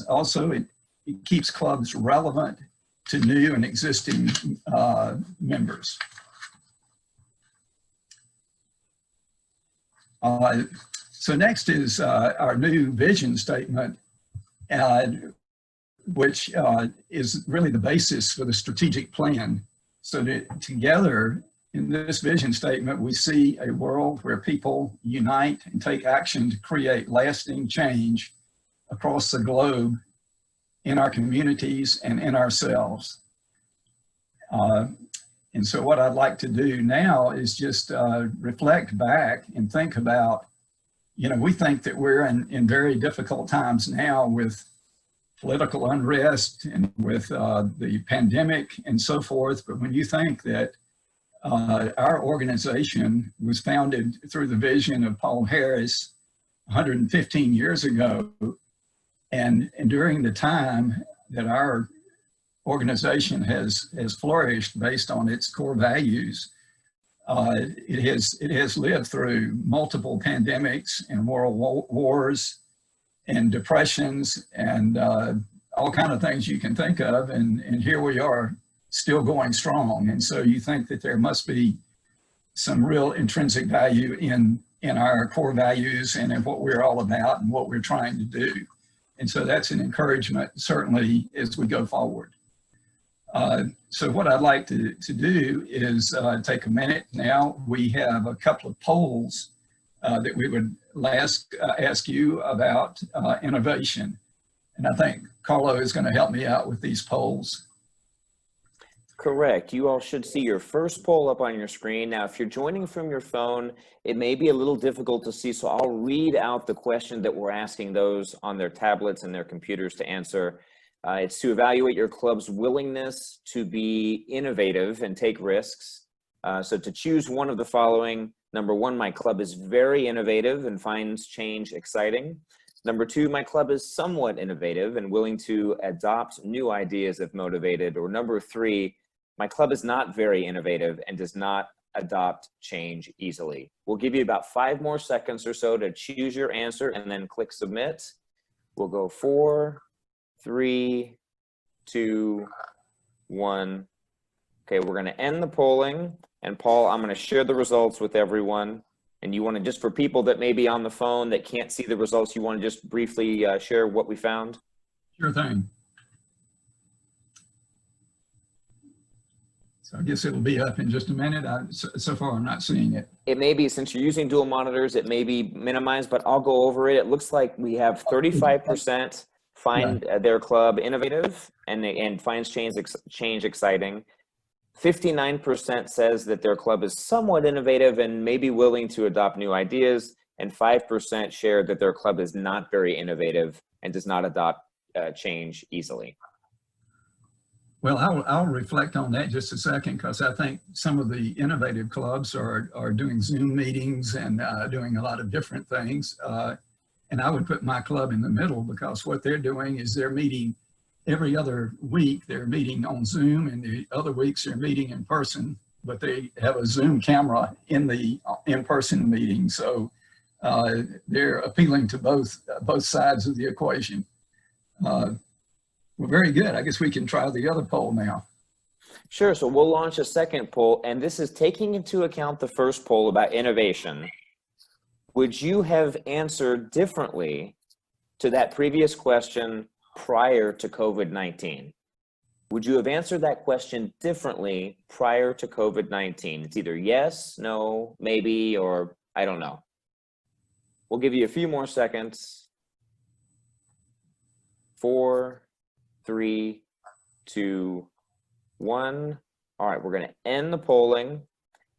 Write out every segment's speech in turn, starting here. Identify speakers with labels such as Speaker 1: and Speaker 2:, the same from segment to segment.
Speaker 1: also it keeps clubs relevant to new and existing members. So next is our new vision statement, which is really the basis for the strategic plan. So that together in this vision statement, we see a world where people unite and take action to create lasting change across the globe in our communities and in ourselves. And so what I'd like to do now is just reflect back and think about, you know, we think that we're in very difficult times now with political unrest and with the pandemic and so forth. But when you think that our organization was founded through the vision of Paul Harris 115 years ago, and during the time that our organization has flourished based on its core values, it has lived through multiple pandemics and world wars and depressions and all kind of things you can think of, and here we are still going strong. And so you think that there must be some real intrinsic value in our core values and in what we're all about and what we're trying to do. And so that's an encouragement, certainly, as we go forward. So what I'd like to do is take a minute now. We have a couple of polls that we would ask you about innovation. And I think Carlo is going to help me out with these polls.
Speaker 2: Correct. You all should see your first poll up on your screen. Now, if you're joining from your phone, it may be a little difficult to see, so I'll read out the question that we're asking those on their tablets and their computers to answer. It's to evaluate your club's willingness to be innovative and take risks. So to choose one of the following: number one, my club is very innovative and finds change exciting. Number two, my club is somewhat innovative and willing to adopt new ideas if motivated. Or number three, my club is not very innovative and does not adopt change easily. We'll give you about 5 more seconds or so to choose your answer and then click submit. We'll go 4, 3, 2, 1. Okay, we're gonna end the polling. And Paul, I'm gonna share the results with everyone. And you wanna, just for people that may be on the phone that can't see the results, you wanna just briefly share what we found?
Speaker 1: Sure thing. So I guess it'll be up in just a minute. So far, I'm not seeing it.
Speaker 2: It may be, since you're using dual monitors, it may be minimized, but I'll go over it. It looks like we have 35% find their club innovative and finds change exciting. 59% says that their club is somewhat innovative and may be willing to adopt new ideas, and 5% shared that their club is not very innovative and does not adopt change easily.
Speaker 1: Well, I'll reflect on that just a second, because I think some of the innovative clubs are doing Zoom meetings and doing a lot of different things. And I would put my club in the middle, because what they're doing is they're meeting every other week. They're meeting on Zoom, and the other weeks they're meeting in person, but they have a Zoom camera in the in-person meeting. So they're appealing to both sides of the equation. Well, very good. I guess we can try the other poll now.
Speaker 2: Sure. So we'll launch a second poll, and this is taking into account the first poll about innovation. Would you have answered differently to that previous question prior to COVID-19? Would you have answered that question differently prior to COVID-19? It's either yes, no, maybe, or I don't know. We'll give you a few more seconds. 4, 3, 2, 1. All right, we're going to end the polling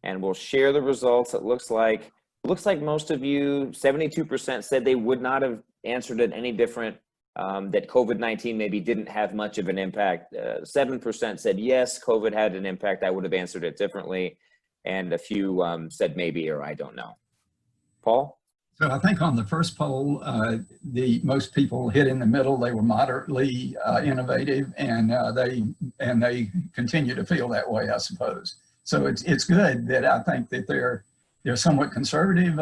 Speaker 2: and we'll share the results. It looks like most of you, 72% said they would not have answered it any different, that COVID-19 maybe didn't have much of an impact. 7% said yes, COVID had an impact, I would have answered it differently. And a few said maybe or I don't know. Paul?
Speaker 1: So I think on the first poll, most people hit in the middle. They were moderately innovative, and they continue to feel that way, I suppose. So it's good that I think that they're somewhat conservative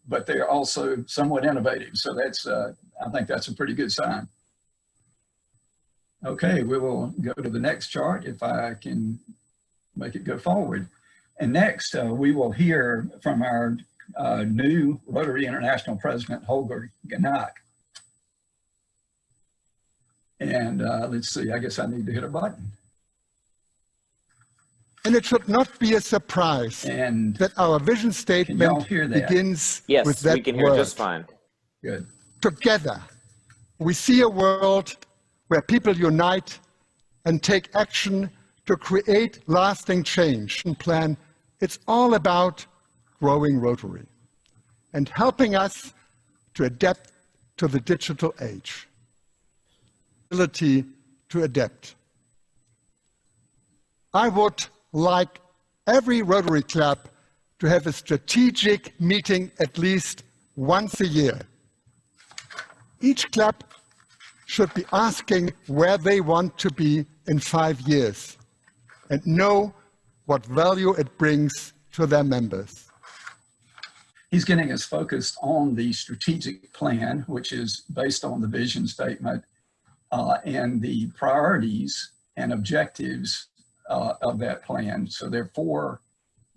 Speaker 1: but they're also somewhat innovative. So that's I think that's a pretty good sign. Okay, we will go to the next chart if I can make it go forward. And next, we will hear from our new Rotary International President, Holger Gnack. And let's see, I guess I need to hit a button.
Speaker 3: And it should not be a surprise that our vision statement begins with that
Speaker 2: we can hear
Speaker 3: word.
Speaker 2: just fine.
Speaker 1: Good.
Speaker 3: Together, we see a world where people unite and take action to create lasting change and plan. It's all about growing Rotary and helping us to adapt to the digital age. Ability to adapt. I would like every Rotary Club to have a strategic meeting at least once a year. Each club should be asking where they want to be in 5 years and know what value it brings to their members.
Speaker 1: He's getting us focused on the strategic plan, which is based on the vision statement and the priorities and objectives of that plan. So there are 4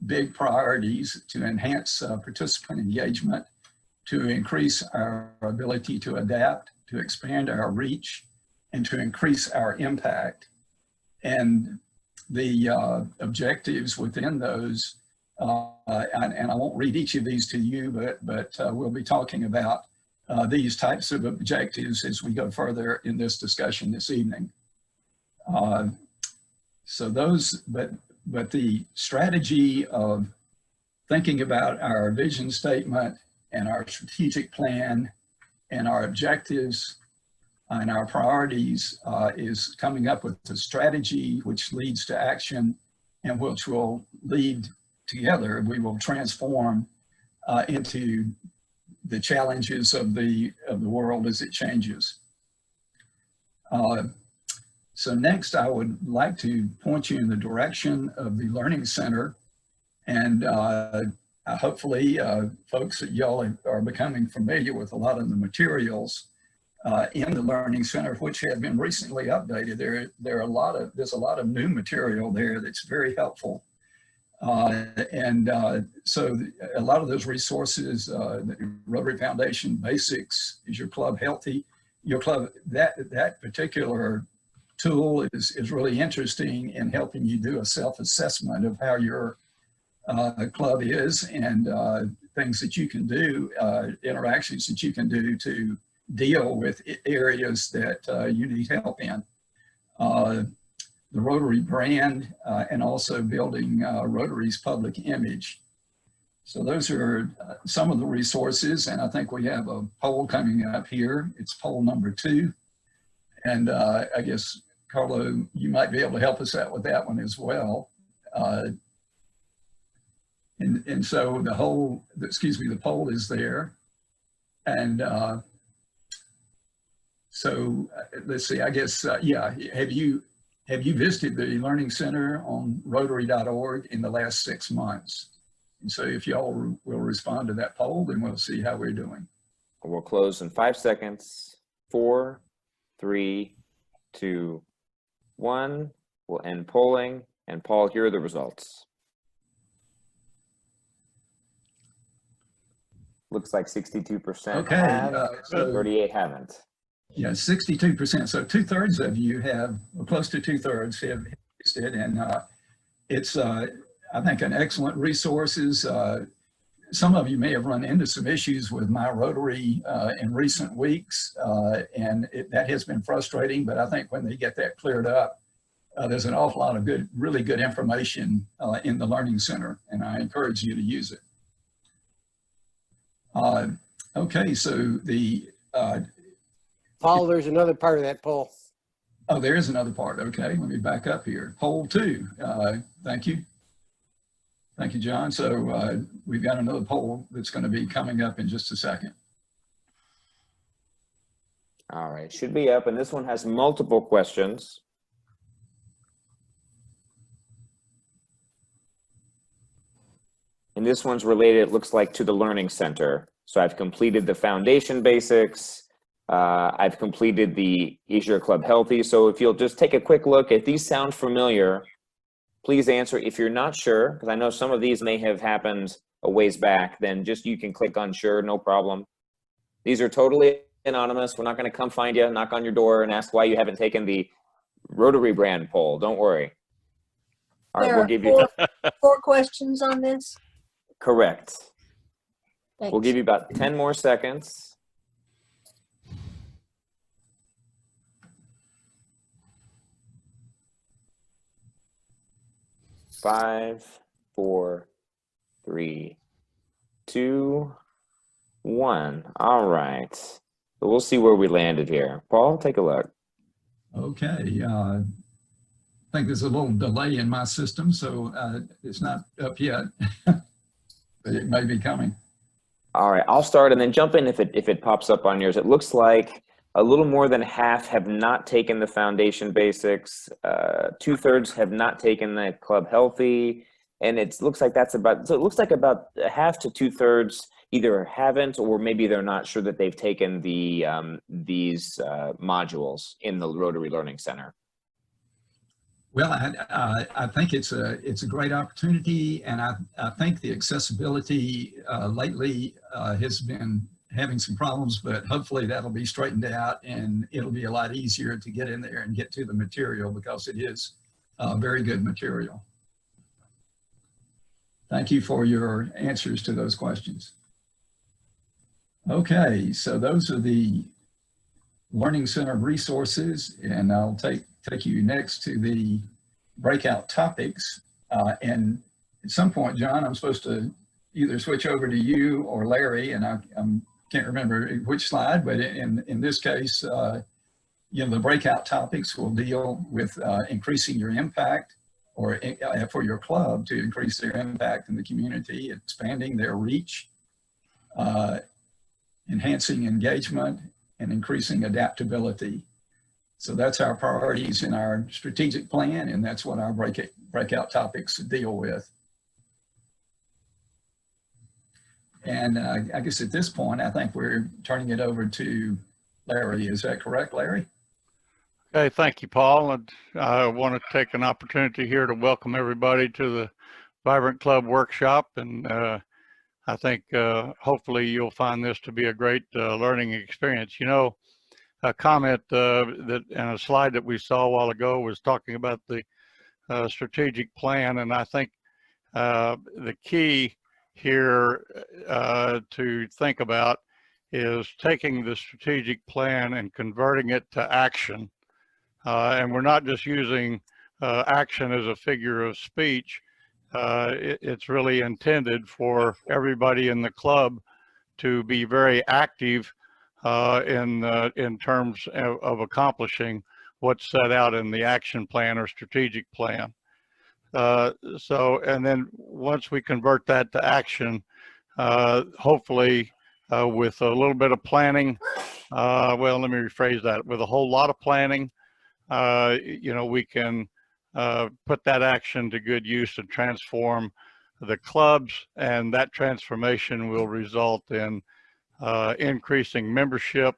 Speaker 1: big priorities: to enhance participant engagement, to increase our ability to adapt, to expand our reach, and to increase our impact. And the objectives within those, and I won't read each of these to you, but we'll be talking about these types of objectives as we go further in this discussion this evening. So those, but the strategy of thinking about our vision statement and our strategic plan and our objectives and our priorities is coming up with the strategy which leads to action and which will lead together. We will transform into the challenges of the world as it changes. So next, I would like to point you in the direction of the Learning Center. And hopefully, folks, y'all are becoming familiar with a lot of the materials in the Learning Center, which have been recently updated. There's a lot of new material there that's very helpful. So a lot of those resources, the Rotary Foundation Basics, Is Your Club Healthy? Your club, that particular tool is really interesting in helping you do a self-assessment of how your club is and things that you can do, interactions that you can do to deal with areas that you need help in. The Rotary brand and also building Rotary's public image. So those are some of the resources, and I think we have a poll coming up here. It's poll number 2. And I guess, Carlo, you might be able to help us out with that one as well. And so the poll is there. And so let's see, I guess, yeah, have you visited the Learning Center on Rotary.org in the last 6 months? And so if y'all will respond to that poll, then we'll see how we're doing.
Speaker 2: We'll close in 5 seconds. 4, 3, 2, 1. We'll end polling. And Paul, here are the results. Looks like 62% have, so 38 haven't.
Speaker 1: Yeah, 62%. So 2/3 of you have, or close to 2/3 have used it, and it's, I think, an excellent resources. Some of you may have run into some issues with My Rotary in recent weeks, and that has been frustrating, but I think when they get that cleared up, there's an awful lot of really good information in the Learning Center, and I encourage you to use it. Okay, so the...
Speaker 4: Paul, there's another part of that poll.
Speaker 1: Oh, there is another part. Okay, let me back up here. Poll 2. Thank you. Thank you, John. So we've got another poll that's going to be coming up in just a second.
Speaker 2: All right, should be up, and this one has multiple questions. And this one's related, it looks like, to the Learning Center. So I've completed the foundation basics. I've completed the Is Your Club Healthy? So if you'll just take a quick look, if these sound familiar, please answer. If you're not sure, because I know some of these may have happened a ways back, then just you can click on sure, no problem. These are totally anonymous. We're not going to come find you, knock on your door, and ask why you haven't taken the Rotary brand poll. Don't worry. All right,
Speaker 5: There
Speaker 2: we'll
Speaker 5: are
Speaker 2: give you
Speaker 5: four questions on this.
Speaker 2: correct.
Speaker 5: Thanks.
Speaker 2: We'll give you about 10 more seconds. Five, four, three, two, one. All right. So we'll see where we landed here. Paul, take a look.
Speaker 1: Okay. I think there's a little delay in my system, so it's not up yet, but it may be coming.
Speaker 2: All right, I'll start and then jump in if it pops up on yours. It looks like a little more than half have not taken the foundation basics. 2/3 have not taken the Club Healthy, and it looks like that's about. So it looks like about half to 2/3 either haven't or maybe they're not sure that they've taken the these modules in the Rotary Learning Center.
Speaker 1: Well, I think it's a great opportunity, and I think the accessibility lately has been having some problems, but hopefully that'll be straightened out and it'll be a lot easier to get in there and get to the material because it is very good material. Thank you for your answers to those questions. Okay, so those are the Learning Center resources, and I'll take you next to the breakout topics. And at some point, John, I'm supposed to either switch over to you or Larry, and I can't remember which slide, but in this case, you know, the breakout topics will deal with increasing your impact or for your club to increase their impact in the community, expanding their reach, enhancing engagement, and increasing adaptability. So that's our priorities in our strategic plan, and that's what our breakout topics deal with. And I guess at this point, I think we're turning it over to Larry. Is that correct, Larry?
Speaker 6: Okay, thank you, Paul. And I want to take an opportunity here to welcome everybody to the Vibrant Club workshop. And I think hopefully you'll find this to be a great learning experience. You know, a comment that in a slide that we saw a while ago was talking about the strategic plan. And I think the key here to think about is taking the strategic plan and converting it to action. And we're not just using action as a figure of speech. It's really intended for everybody in the club to be very active in terms of accomplishing what's set out in the action plan or strategic plan. So, and then once we convert that to action, hopefully with a little bit of planning, well, let me rephrase that, with a whole lot of planning, you know, we can put that action to good use and transform the clubs, and that transformation will result in increasing membership,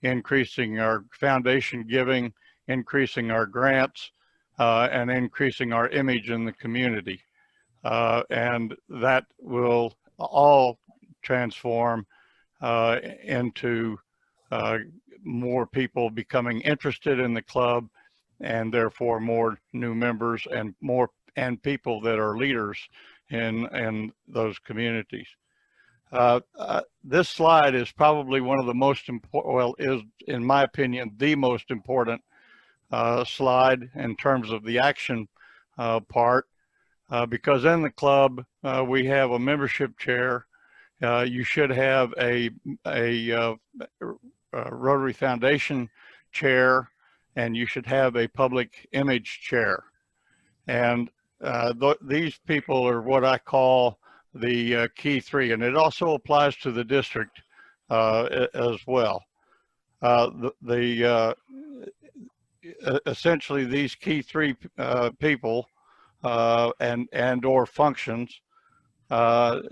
Speaker 6: increasing our foundation giving, increasing our grants, and increasing our image in the community. And that will all transform into more people becoming interested in the club, and therefore more new members and people that are leaders in those communities. This slide is probably one of the most important, well, is in my opinion, the most important slide in terms of the action part, because in the club we have a membership chair. You should have a Rotary Foundation chair, and you should have a public image chair. And these people are what I call the key three, and it also applies to the district as well. Essentially these key three people and or functions are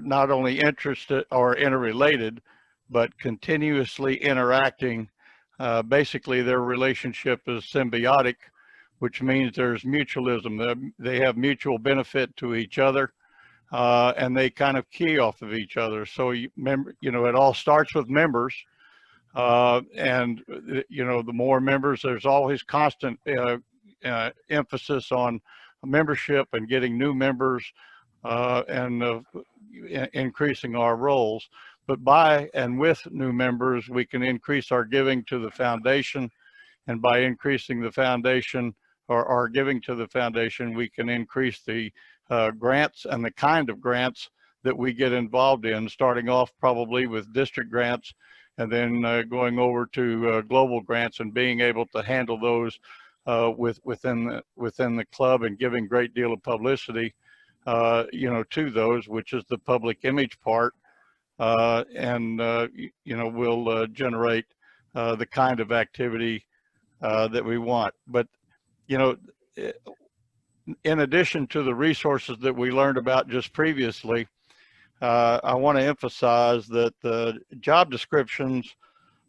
Speaker 6: not only interested or interrelated, but continuously interacting. Basically, their relationship is symbiotic, which means there's mutualism. They have mutual benefit to each other, and they kind of key off of each other. So it all starts with members, and the more members, there's always constant emphasis on membership and getting new members, and increasing our roles. But by and with new members, we can increase our giving to the foundation, and by increasing the foundation or our giving to the foundation, we can increase the grants and the kind of grants that we get involved in, starting off probably with district grants, and then going over to global grants, and being able to handle those within the club, and giving great deal of publicity to those, which is the public image part, and will generate the kind of activity that we want. But in addition to the resources that we learned about just previously, I want to emphasize that the job descriptions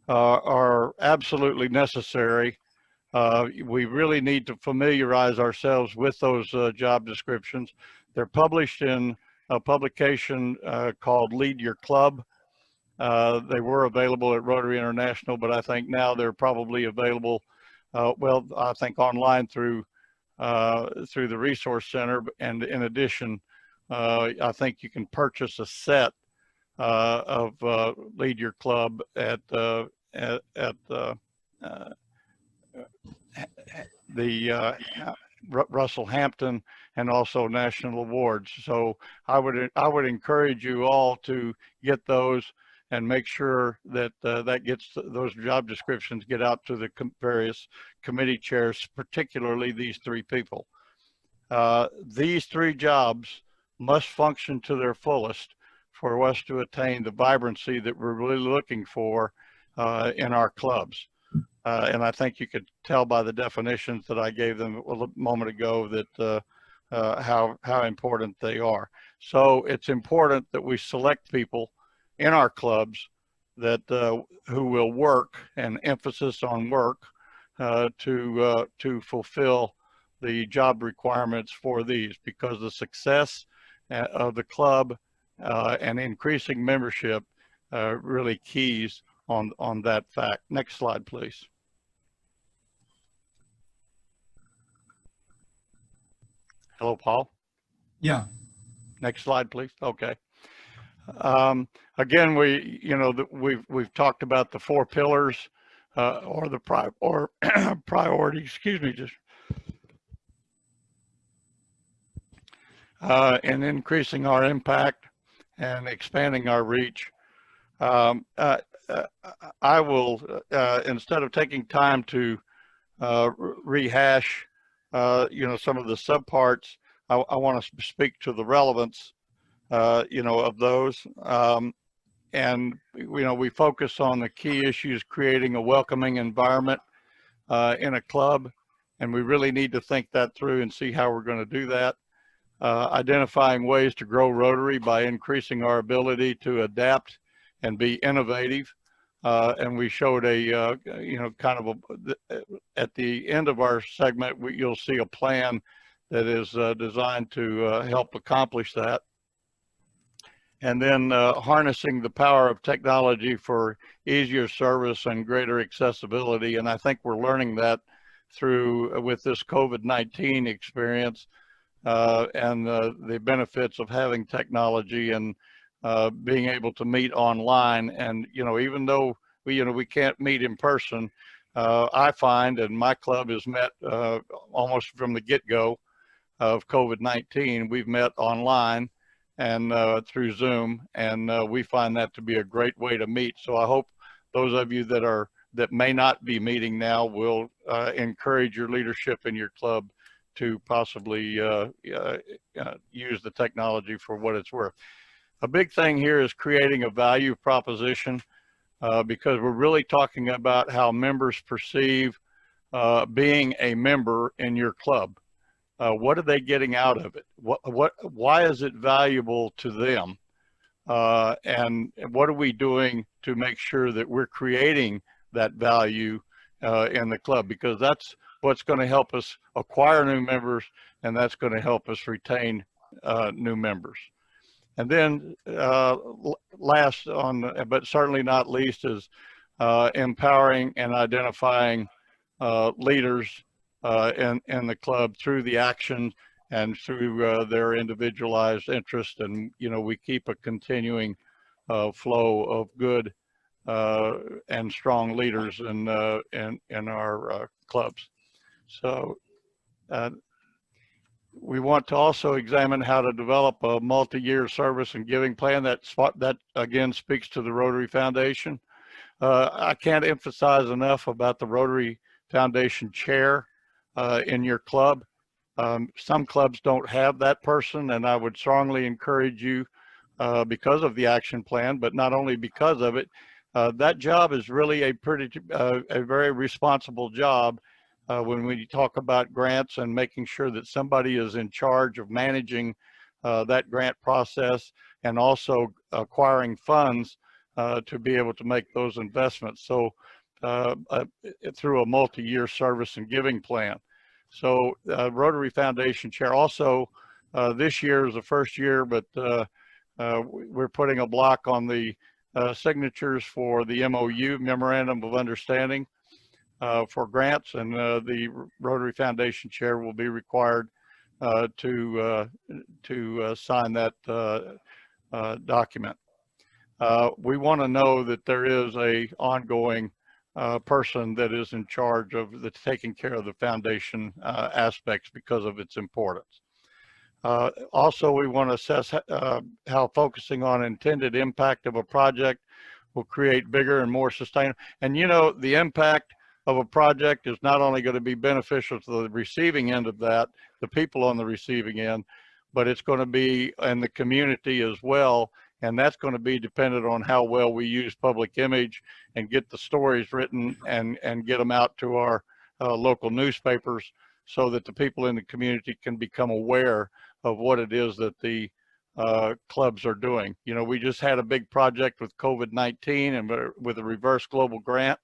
Speaker 6: are absolutely necessary. We really need to familiarize ourselves with those job descriptions. They're published in a publication called Lead Your Club. They were available at Rotary International, but I think now they're probably available, I think online through the Resource Center. And in addition, I think you can purchase a set of Lead Your Club at the Russell Hampton and also National Awards. So I would encourage you all to get those and make sure that those job descriptions get out to the various committee chairs, particularly these three people. These three jobs must function to their fullest for us to attain the vibrancy that we're really looking for in our clubs. And I think you could tell by the definitions that I gave them a moment ago that how important they are. So it's important that we select people in our clubs that who will work, and emphasis on work, to fulfill the job requirements for these, because the success of the club and increasing membership really keys on that fact. Next slide, please. Hello, Paul.
Speaker 1: Yeah.
Speaker 6: Next slide, please. Okay. Again, we've talked about the 4 pillars, or the priority. Excuse me, just in increasing our impact and expanding our reach. I will, instead of taking time to rehash, some of the subparts, I want to speak to the relevance, of those. And, we focus on the key issues: creating a welcoming environment in a club. And we really need to think that through and see how we're going to do that. Identifying ways to grow Rotary by increasing our ability to adapt and be innovative. And we showed a, at the end of our segment, you'll see a plan that is designed to help accomplish that. And then harnessing the power of technology for easier service and greater accessibility. And I think we're learning that with this COVID-19 experience, and the benefits of having technology and being able to meet online. And, even though we can't meet in person, I find, and my club has met almost from the get-go of COVID-19, we've met online and through Zoom, and we find that to be a great way to meet. So I hope those of you that may not be meeting now will encourage your leadership in your club to possibly use the technology for what it's worth. A big thing here is creating a value proposition, because we're really talking about how members perceive being a member in your club. What are they getting out of it? Why is it valuable to them? and what are we doing to make sure that we're creating that value in the club, because that's what's going to help us acquire new members, and that's going to help us retain new members. And then last on, but certainly not least, is empowering and identifying leaders in the club through the action and through their individualized interest. And, you know, we keep a continuing flow of good and strong leaders in our clubs. So we want to also examine how to develop a multi-year service and giving plan. That again speaks to the Rotary Foundation. I can't emphasize enough about the Rotary Foundation chair in your club. Some clubs don't have that person, and I would strongly encourage you, because of the action plan, but not only because of it, that job is really a very responsible job when we talk about grants and making sure that somebody is in charge of managing that grant process and also acquiring funds to be able to make those investments. So through a multi-year service and giving plan. So Rotary Foundation chair. Also, this year is the first year, but we're putting a block on the signatures for the MOU, Memorandum of Understanding, for grants, and the Rotary Foundation chair will be required to sign that document. We want to know that there is a ongoing person that is in charge of taking care of the foundation aspects because of its importance. Also, we want to assess how focusing on intended impact of a project will create bigger and more sustainable. And you know, the impact of a project is not only going to be beneficial to the receiving end of that, the people on the receiving end, but it's going to be in the community as well. And that's going to be dependent on how well we use public image and get the stories written and get them out to our local newspapers so that the people in the community can become aware of what it is that the clubs are doing. You know, we just had a big project with COVID-19 and with a reverse global grant.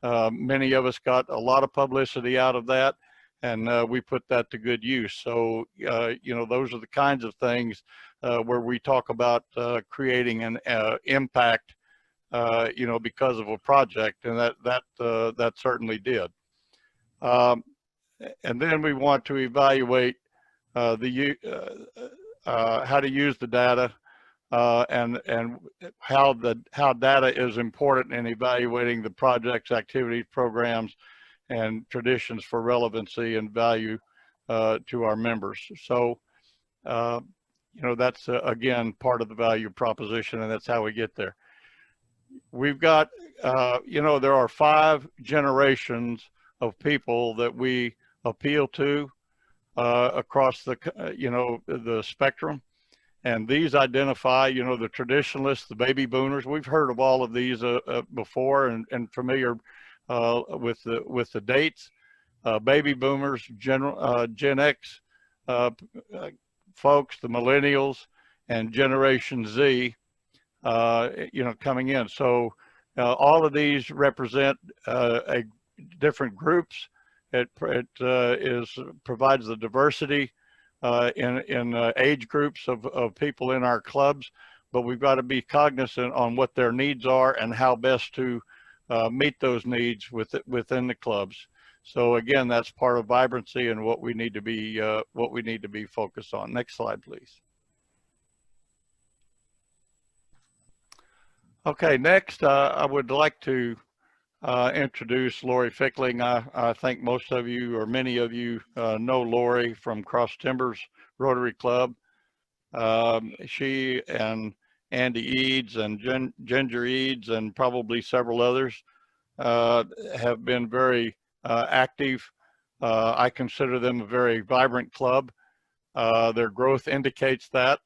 Speaker 6: Many of us got a lot of publicity out of that, and we put that to good use. So, you know, those are the kinds of things where we talk about creating an impact, you know, because of a project, and that certainly did. And then we want to evaluate how to use the data and how data is important in evaluating the projects, activities, programs, and traditions for relevancy and value to our members. So, you know, that's again part of the value proposition, and that's how we get there. We've got, you know, there are 5 generations of people that we appeal to across the, you know, the spectrum. And these identify, you know, the traditionalists, the baby boomers. We've heard of all of these before and familiar with the dates. Baby boomers, Gen X folks, the millennials, and Generation Z, you know, coming in. So all of these represent different groups. It provides the diversity in age groups of people in our clubs, but we've got to be cognizant on what their needs are and how best to meet those needs within the clubs. So again, that's part of vibrancy and what we need to be focused on. Next slide, please. Okay, next I would like to introduce Lori Fickling. I think most of you, or many of you, know Lori from Cross Timbers Rotary Club. She and Andy Eads and Ginger Eads and probably several others have been very active. I consider them a very vibrant club. Their growth indicates that.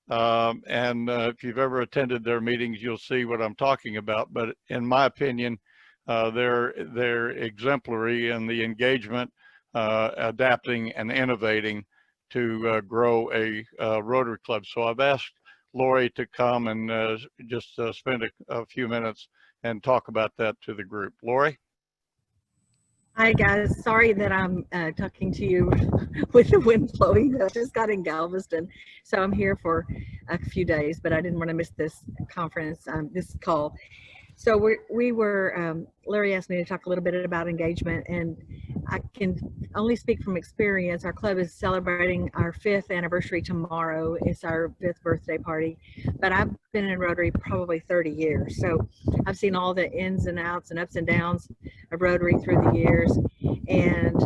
Speaker 6: And if you've ever attended their meetings, you'll see what I'm talking about. But in my opinion, they're exemplary in the engagement, adapting and innovating to grow a Rotary Club. So I've asked Lori to come and just spend a few minutes and talk about that to the group. Lori?
Speaker 7: Hi guys, sorry that I'm talking to you with the wind blowing. I just got in Galveston, so I'm here for a few days, but I didn't want to miss this conference, this call. So Larry asked me to talk a little bit about engagement, and I can only speak from experience. Our club is celebrating our 5th anniversary tomorrow. It's our 5th birthday party, but I've been in Rotary probably 30 years. So I've seen all the ins and outs and ups and downs of Rotary through the years, and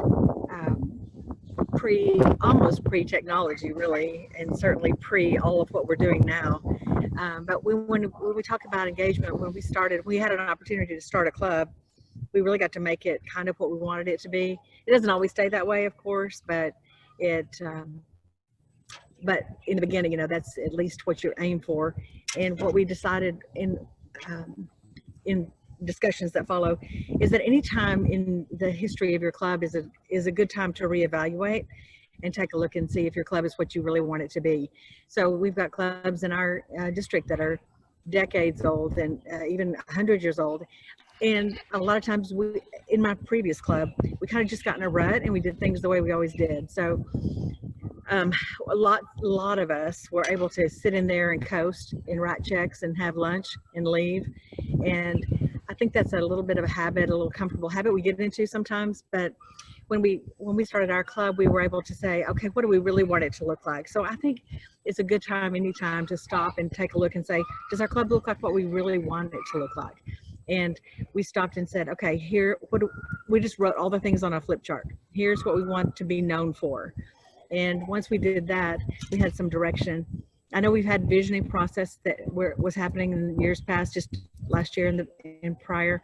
Speaker 7: almost pre-technology really, and certainly pre all of what we're doing now. But when we talk about engagement, when we had an opportunity to start a club, we really got to make it kind of what we wanted it to be. It doesn't always stay that way, of course, but but in the beginning, that's at least what you aim for. And what we decided in discussions that follow is that any time in the history of your club is a good time to reevaluate and take a look and see if your club is what you really want it to be. So we've got clubs in our district that are decades old and even 100 years old. And a lot of times in my previous club, we kind of just got in a rut and we did things the way we always did. So a lot of us were able to sit in there and coast and write checks and have lunch and leave. And I think that's a little bit of a habit, a little comfortable habit we get into sometimes. But when we started our club, we were able to say, okay, what do we really want it to look like? So I think it's a good time anytime to stop and take a look and say, does our club look like what we really want it to look like? And we stopped and said, okay, we just wrote all the things on a flip chart. Here's what we want to be known for. And once we did that, we had some direction. I know we've had visioning process that was happening in years past, just last year and prior,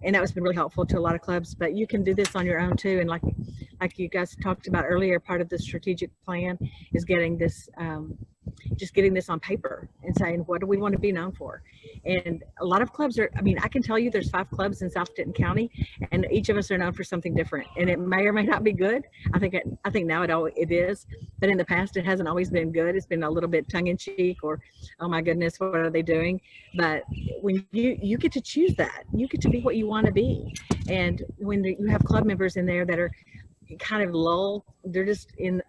Speaker 7: and that was been really helpful to a lot of clubs. But you can do this on your own too. And like you guys talked about earlier, part of the strategic plan is getting this, just getting this on paper and saying, what do we want to be known for? And a lot of clubs I can tell you there's 5 clubs in South Denton County, and each of us are known for something different. And it may or may not be good. I think now it is, but in the past it hasn't always been good. It's been a little bit tongue-in-cheek, or, oh my goodness, what are they doing? But when you get to choose that, you get to be what you want to be. And when you have club members in there that are kind of lull, they're just in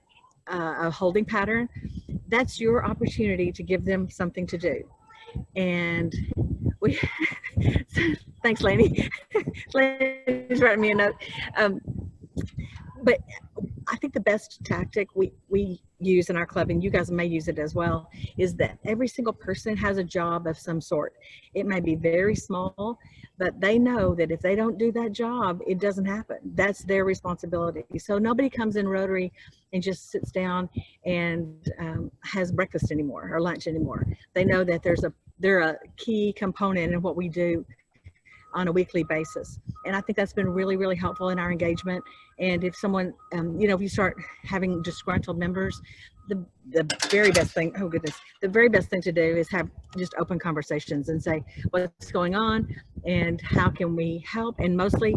Speaker 7: a holding pattern, that's your opportunity to give them something to do. And thanks, Lainey. Lainey's writing me a note. But I think the best tactic we use in our club, and you guys may use it as well, is that every single person has a job of some sort. It may be very small, but they know that if they don't do that job, it doesn't happen. That's their responsibility. So nobody comes in Rotary and just sits down and has breakfast anymore or lunch anymore. They know that they're a key component in what we do on a weekly basis. And I think that's been really, really helpful in our engagement. And if someone, if you start having disgruntled members, the very best thing, oh goodness, the very best thing to do is have just open conversations and say, what's going on and how can we help? And mostly,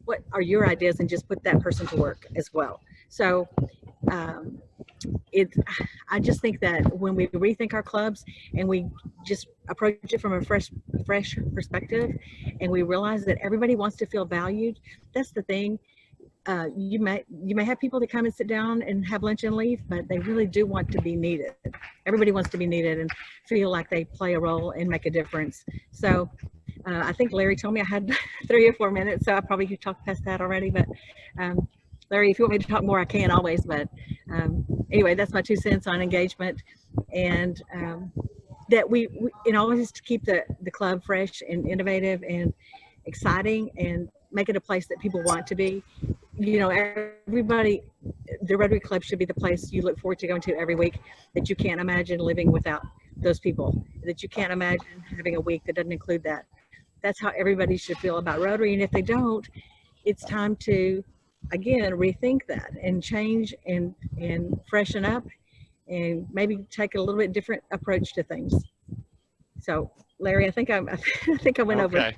Speaker 7: what are your ideas, and just put that person to work as well. So I just think that when we rethink our clubs and we just approach it from a fresh perspective, and we realize that everybody wants to feel valued, that's the thing. You may have people that come and sit down and have lunch and leave, but they really do want to be needed. Everybody wants to be needed and feel like they play a role and make a difference. So I think Larry told me I had 3 or 4 minutes, so I probably could talk past that already. But Larry, if you want me to talk more, I can always. But anyway, that's my 2 cents on engagement, and that we always to keep the club fresh and innovative and exciting, and make it a place that people want to be. Everybody, the Rotary Club should be the place you look forward to going to every week, that you can't imagine living without those people, that you can't imagine having a week that doesn't include that. That's how everybody should feel about Rotary. And if they don't, it's time to, again, rethink that and change and freshen up and maybe take a little bit different approach to things. So Larry, I think I went over.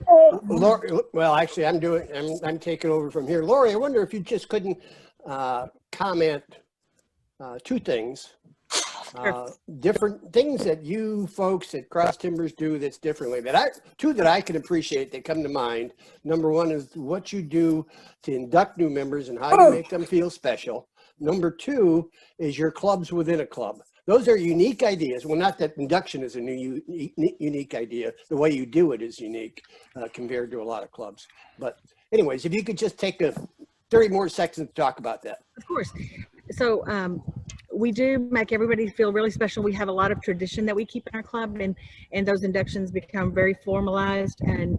Speaker 4: Lori, well, actually, I'm taking over from here. Lori, I wonder if you just couldn't comment 2 things. Different things that you folks at Cross Timbers do that's differently. Two that I can appreciate that come to mind. Number one is what you do to induct new members and how you make them feel special. Number two is your clubs within a club. Those are unique ideas. Well, not that induction is a new unique idea. The way you do it is unique compared to a lot of clubs. But anyways, if you could just take 30 more seconds to talk about that.
Speaker 7: Of course. So we do make everybody feel really special. We have a lot of tradition that we keep in our club, and those inductions become very formalized, and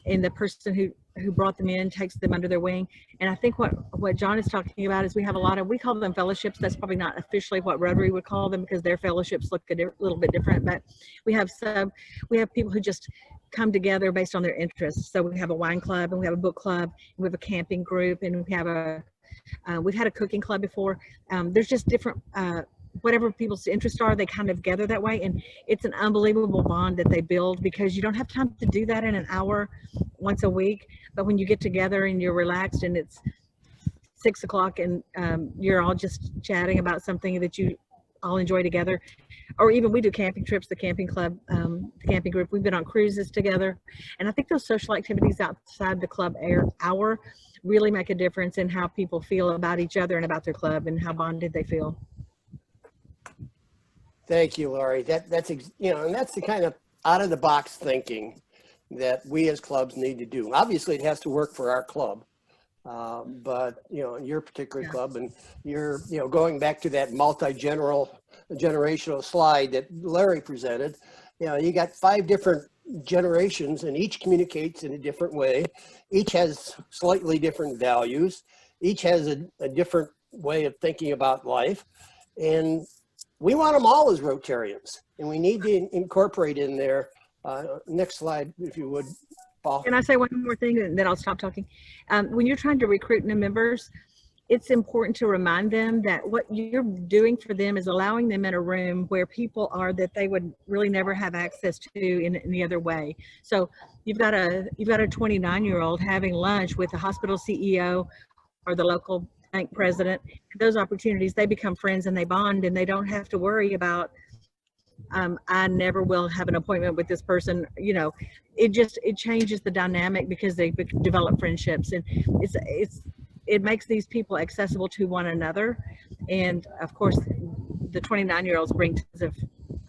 Speaker 7: the person who brought them in takes them under their wing. And I think what John is talking about is we have a lot of, we call them fellowships. That's probably not officially what Rotary would call them because their fellowships look a little bit different, but we have people who just come together based on their interests. So we have a wine club, and we have a book club, and we have a camping group, and we have we've had a cooking club before. There's just different, whatever people's interests are, they kind of gather that way. And it's an unbelievable bond that they build because you don't have time to do that in an hour once a week. But when you get together and you're relaxed and it's 6 o'clock and you're all just chatting about something that you all enjoy together, or even we do camping trips, the camping club, the camping group, we've been on cruises together. And I think those social activities outside the club hour really make a difference in how people feel about each other and about their club and how bonded they feel.
Speaker 4: Thank you, Laurie. That's and that's the kind of out of the box thinking that we as clubs need to do. Obviously, it has to work for our club, but your particular club, and you're going back to that generational slide that Larry presented. You got 5 different generations, and each communicates in a different way. Each has slightly different values. Each has a different way of thinking about life, and we want them all as Rotarians, and we need to incorporate in there. Next slide, if you would, Paul.
Speaker 7: Can I say one more thing and then I'll stop talking? When you're trying to recruit new members, it's important to remind them that what you're doing for them is allowing them in a room where people are that they would really never have access to in any other way. So you've got a 29-year-old having lunch with the hospital CEO or the local bank president. Those opportunities, they become friends and they bond, and they don't have to worry about I never will have an appointment with this person. It changes the dynamic because they develop friendships, and it makes these people accessible to one another. And of course, the 29-year-olds bring tons of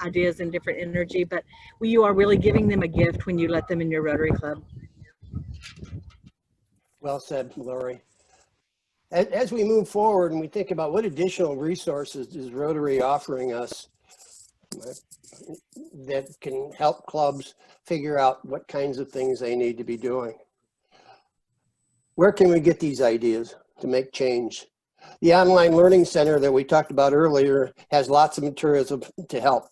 Speaker 7: ideas and different energy, but you are really giving them a gift when you let them in your Rotary Club.
Speaker 4: Well said, Laurie. As we move forward and we think about what additional resources is Rotary offering us that can help clubs figure out what kinds of things they need to be doing, where can we get these ideas to make change? The online learning center that we talked about earlier has lots of materials to help,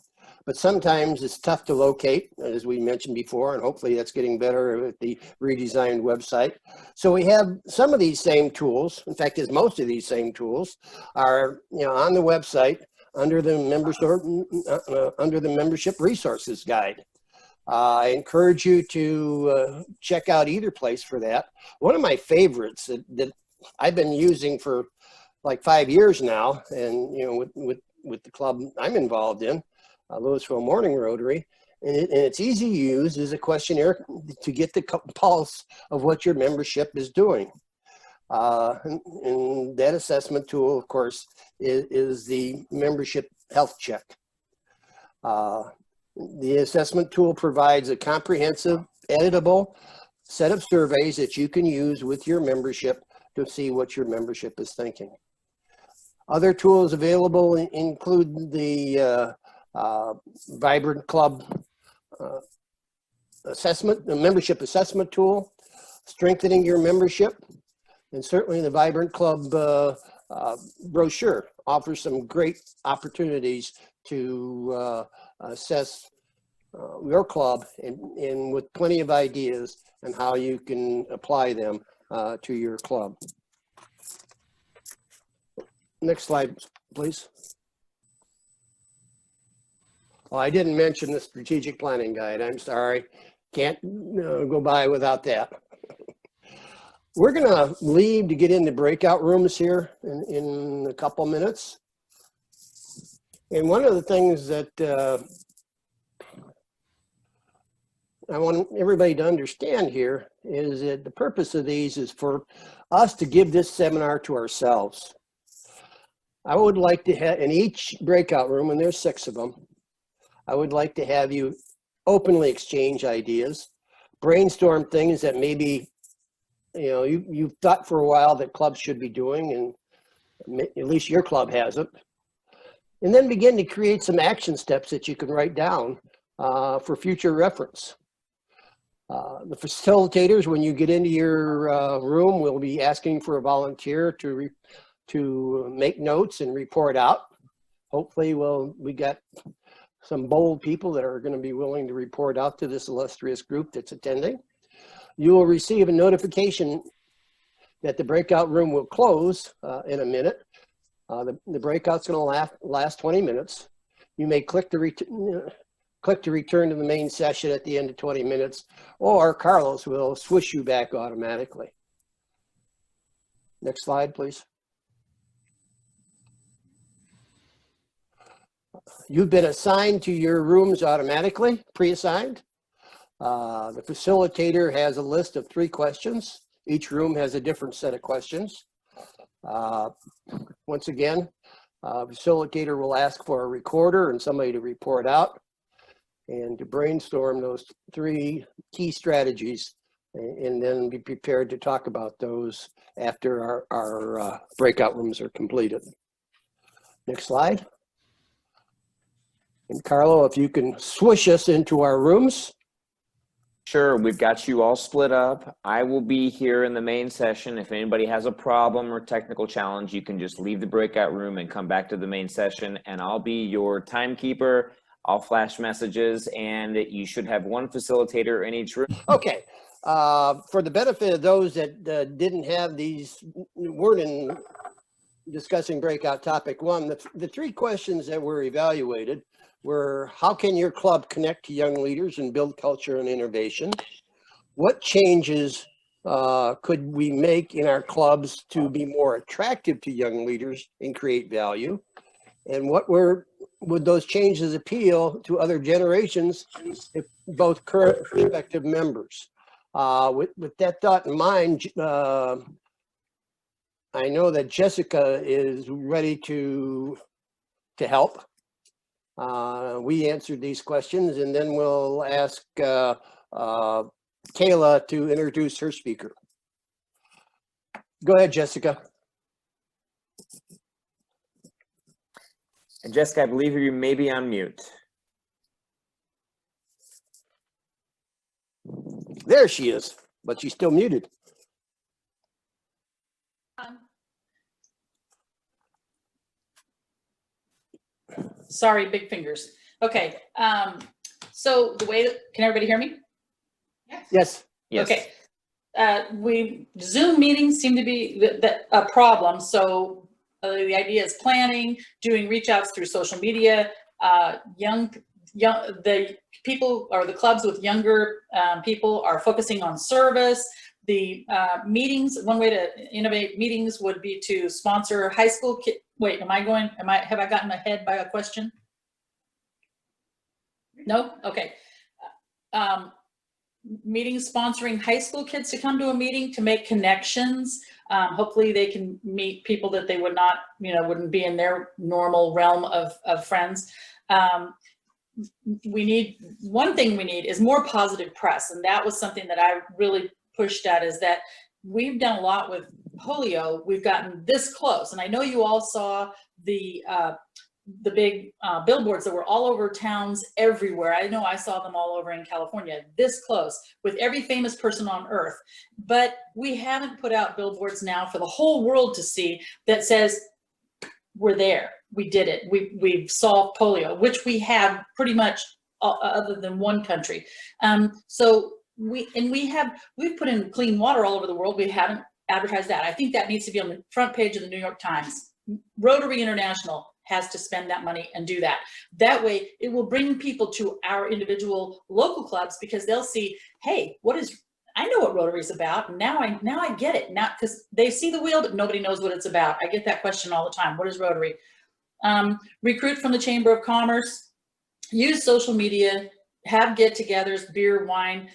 Speaker 4: but sometimes it's tough to locate, as we mentioned before, and hopefully that's getting better with the redesigned website. So we have some of these same tools. In fact, most of these same tools are on the website under the membership resources guide. I encourage you to check out either place for that. One of my favorites that I've been using for like 5 years now, and with the club I'm involved in, Louisville Morning Rotary, and it's easy to use, is a questionnaire to get the pulse of what your membership is doing. And that assessment tool, of course, is the membership health check. The assessment tool provides a comprehensive, editable set of surveys that you can use with your membership to see what your membership is thinking. Other tools available include the Vibrant Club the membership assessment tool, strengthening your membership, and certainly the Vibrant Club brochure offers some great opportunities to assess your club and with plenty of ideas on how you can apply them to your club. Next slide, please. Oh, I didn't mention the strategic planning guide. I'm sorry. Can't go by without that. We're going to leave to get into breakout rooms here in a couple minutes. And one of the things that I want everybody to understand here is that the purpose of these is for us to give this seminar to ourselves. I would like to have, in each breakout room, and there's 6 of them, I would like to have you openly exchange ideas, brainstorm things that maybe, you know, you've thought for a while that clubs should be doing, and at least your club hasn't. And then begin to create some action steps that you can write down for future reference. The facilitators, when you get into your room, will be asking for a volunteer to make notes and report out. Hopefully, we got some bold people that are going to be willing to report out to this illustrious group that's attending. You will receive a notification that the breakout room will close in a minute. The breakout's going to last 20 minutes. You may click to return to the main session at the end of 20 minutes, or Carlos will swoosh you back automatically. Next slide, please. You've been assigned to your rooms automatically, pre-assigned. The facilitator has a list of 3 questions. Each room has a different set of questions. Once again, facilitator will ask for a recorder and somebody to report out and to brainstorm those 3 key strategies, and then be prepared to talk about those after our breakout rooms are completed. Next slide. And Carlo, if you can swoosh us into our rooms.
Speaker 2: Sure, we've got you all split up. I will be here in the main session. If anybody has a problem or technical challenge, you can just leave the breakout room and come back to the main session, and I'll be your timekeeper. I'll flash messages, and you should have 1 facilitator in each room.
Speaker 4: Okay, for the benefit of those that didn't have these, weren't in discussing breakout topic 1, the 3 questions that were evaluated were: how can your club connect to young leaders and build culture and innovation? What changes could we make in our clubs to be more attractive to young leaders and create value? And would those changes appeal to other generations, if both current and prospective members? With that thought in mind, I know that Jessica is ready to help. We answered these questions, and then we'll ask Kayla to introduce her speaker. Go ahead, Jessica.
Speaker 2: And Jessica, I believe you may be on mute.
Speaker 4: There she is, but she's still muted.
Speaker 8: Sorry, big fingers. Okay, so the way that, can everybody hear me?
Speaker 4: Yes.
Speaker 2: Yes.
Speaker 8: Okay. Zoom meetings seem to be a problem. So the idea is planning, doing reach outs through social media. The people or the clubs with younger people are focusing on service. The meetings, one way to innovate meetings would be to sponsor high school kids. Wait, have I gotten ahead by a question? No? Okay. Meetings sponsoring high school kids to come to a meeting to make connections. Hopefully they can meet people that they would not, wouldn't be in their normal realm of friends. One thing we need is more positive press. And that was something that I really pushed at, is that we've done a lot with polio. We've gotten this close. And I know you all saw the big billboards that were all over towns everywhere. I know I saw them all over in California, this close, with every famous person on earth. But we haven't put out billboards now for the whole world to see that says, we're there, we did it, we've solved polio, which we have pretty much other than one country. So we've put in clean water all over the world. We haven't advertised that. I think that needs to be on the front page of the New York Times. Rotary International has to spend that money and do that. That way it will bring people to our individual local clubs, because they'll see, hey, I know what Rotary is about. Now I get it. Now, because they see the wheel, but nobody knows what it's about. I get that question all the time. What is Rotary? Recruit from the Chamber of Commerce, use social media, have get-togethers, beer, wine.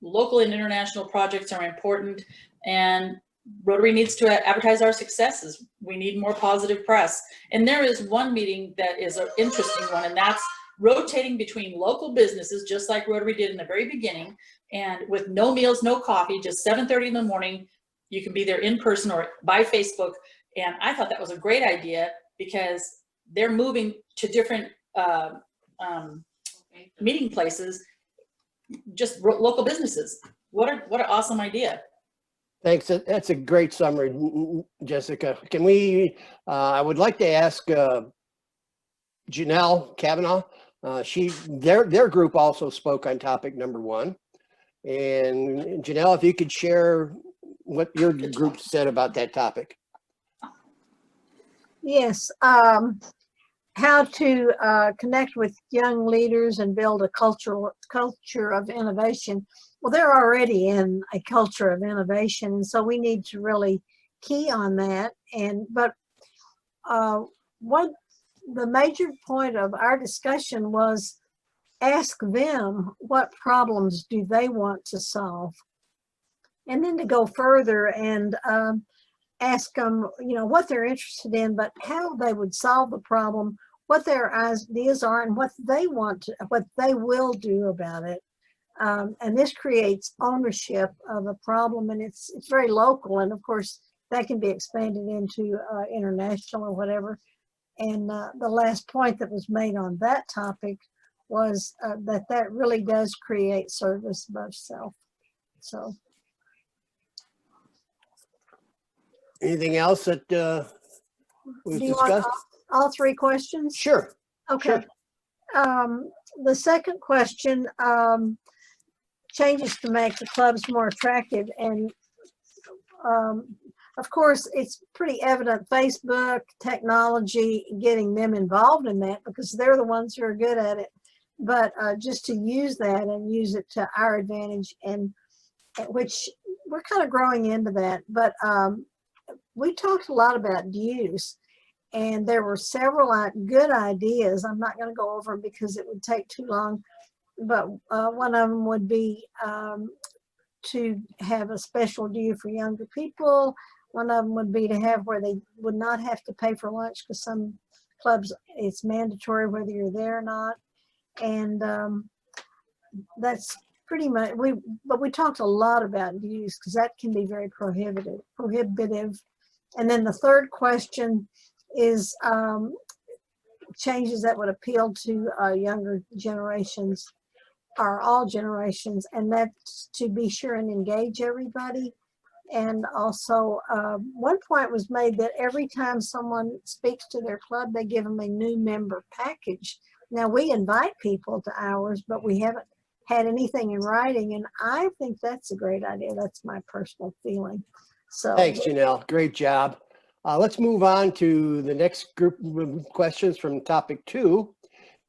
Speaker 8: Local and international projects are important, and Rotary needs to advertise our successes. We need more positive press. And there is one meeting that is an interesting one, and that's rotating between local businesses, just like Rotary did in the very beginning, and with no meals, no coffee, just 7:30 in the morning. You can be there in person or by Facebook. And I thought that was a great idea because they're moving to different meeting places, just local businesses. What an awesome idea.
Speaker 4: Thanks. That's a great summary, Jessica. Can we, I would like to ask Janelle Kavanaugh. Their group also spoke on topic number 1. And Janelle, if you could share what your group said about that topic.
Speaker 5: Yes, how to connect with young leaders and build a culture of innovation. Well, they're already in a culture of innovation, and so we need to really key on that. But what the major point of our discussion was ask them what problems do they want to solve, and then to go further and ask them, what they're interested in, but how they would solve the problem, what their ideas are, and what they will do about it. And this creates ownership of a problem, and it's very local, and of course that can be expanded into international or whatever. And the last point that was made on that topic was that really does create service above self. So.
Speaker 4: Anything else that was
Speaker 5: Do you want
Speaker 4: discussed?
Speaker 5: all 3 questions?
Speaker 4: Sure.
Speaker 5: Okay.
Speaker 4: Sure.
Speaker 5: The second question, changes to make the clubs more attractive. And of course, it's pretty evident Facebook, technology, getting them involved in that because they're the ones who are good at it. But just to use that and use it to our advantage, and which we're kind of growing into that. But we talked a lot about dues, and there were several good ideas. I'm not going to go over them because it would take too long, but one of them would be to have a special due for younger people. One of them would be to have where they would not have to pay for lunch, because some clubs it's mandatory whether you're there or not. And that's pretty much, but we talked a lot about dues because that can be very prohibitive. And then the third question is changes that would appeal to younger generations, or all generations, and that's to be sure and engage everybody. And also one point was made that every time someone speaks to their club, they give them a new member package. Now we invite people to ours, but we haven't had anything in writing, and I think that's a great idea. That's my personal feeling. So
Speaker 4: Thanks, Janelle. Great job. Let's move on to the next group of questions from topic 2.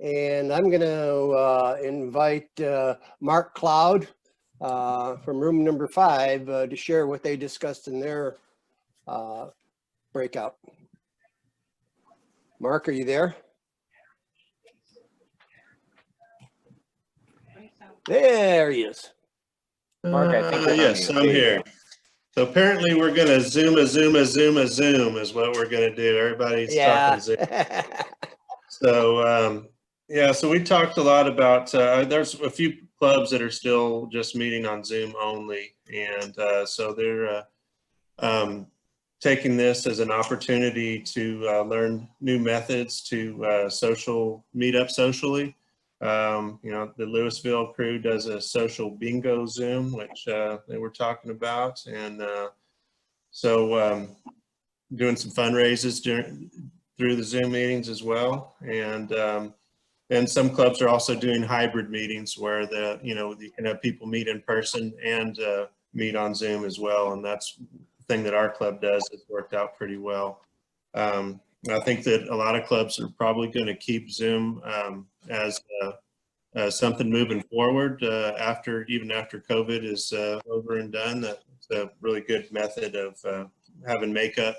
Speaker 4: And I'm going to invite Mark Cloud from room number 5 to share what they discussed in their breakout. Mark, are you there? There he is.
Speaker 2: Mark, I think you're
Speaker 9: yes,
Speaker 2: on
Speaker 9: I'm
Speaker 2: mute.
Speaker 9: here. So apparently we're going to zoom is what we're going to do. Everybody's talking Zoom. So, yeah, so we talked a lot about, there's a few clubs that are still just meeting on Zoom only. And so they're taking this as an opportunity to learn new methods to meet up socially. The Louisville crew does a social bingo Zoom, which they were talking about. And so doing some fundraisers through the Zoom meetings as well. And some clubs are also doing hybrid meetings where you can have people meet in person and meet on Zoom as well. And that's the thing that our club does. It's worked out pretty well. I think that a lot of clubs are probably going to keep Zoom as something moving forward even after COVID is over and done. That's a really good method of having makeup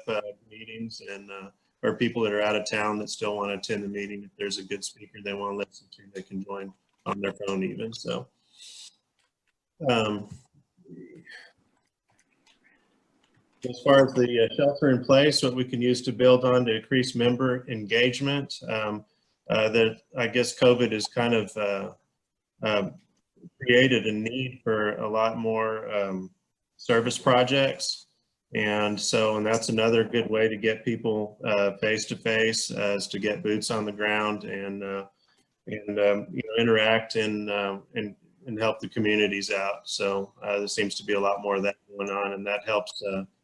Speaker 9: meetings and or people that are out of town that still want to attend the meeting. If there's a good speaker they want to listen to, they can join on their phone even. So as far as the shelter in place, what we can use to build on to increase member engagement, that I guess COVID has kind of created a need for a lot more service projects. And that's another good way to get people face to face, is to get boots on the ground and interact and help the communities out. So there seems to be a lot more of that going on, and that helps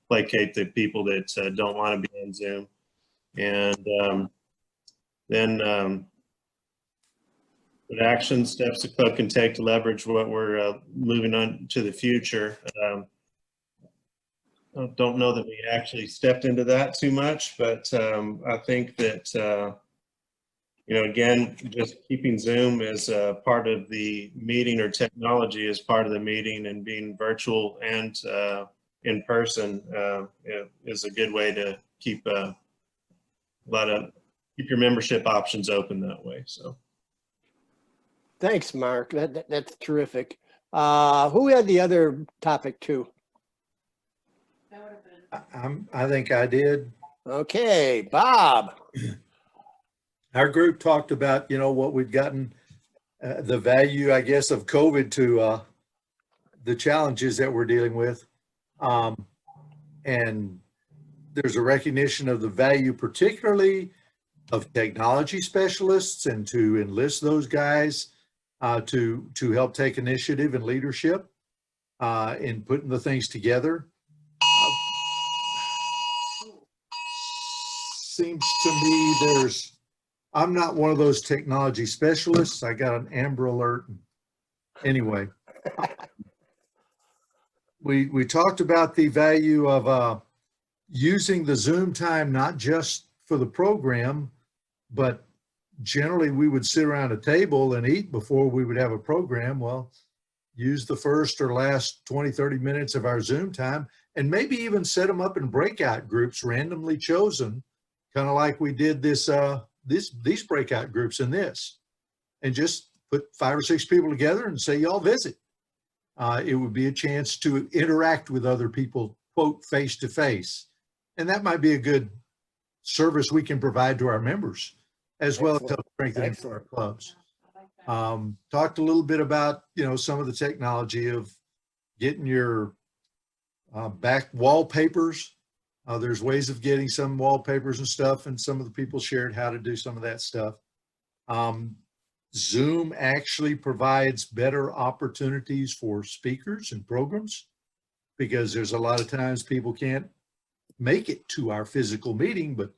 Speaker 9: placate the people that don't want to be on Zoom. And then what action steps the club can take to leverage what we're moving on to the future. I don't know that we actually stepped into that too much, but I think that, again, just keeping Zoom as a part of the meeting, or technology as part of the meeting, and being virtual and in person is a good way to keep keep your membership options open that way. So.
Speaker 4: Thanks, Mark. That's terrific. Who had the other topic too?
Speaker 8: That would have been.
Speaker 10: I think I did.
Speaker 4: Okay, Bob.
Speaker 10: Our group talked about, what we've gotten, the value, I guess, of COVID to the challenges that we're dealing with. And there's a recognition of the value, particularly of technology specialists, and to enlist those guys to help take initiative and leadership in putting the things together. Seems to me I'm not one of those technology specialists. I got an Amber Alert. Anyway, we talked about the value of using the Zoom time, not just for the program, but generally we would sit around a table and eat before we would have a program. Well, use the first or last 20, 30 minutes of our Zoom time, and maybe even set them up in breakout groups, randomly chosen, kind of like we did these breakout groups in this, and just put 5 or 6 people together and say, y'all visit. It would be a chance to interact with other people, quote, face to face. And that might be a good service we can provide to our members, as well as help strengthen it for our clubs. Talked a little bit about, some of the technology of getting your back wallpapers. There's ways of getting some wallpapers and stuff, and some of the people shared how to do some of that stuff. Zoom actually provides better opportunities for speakers and programs, because there's a lot of times people can't make it to our physical meeting, but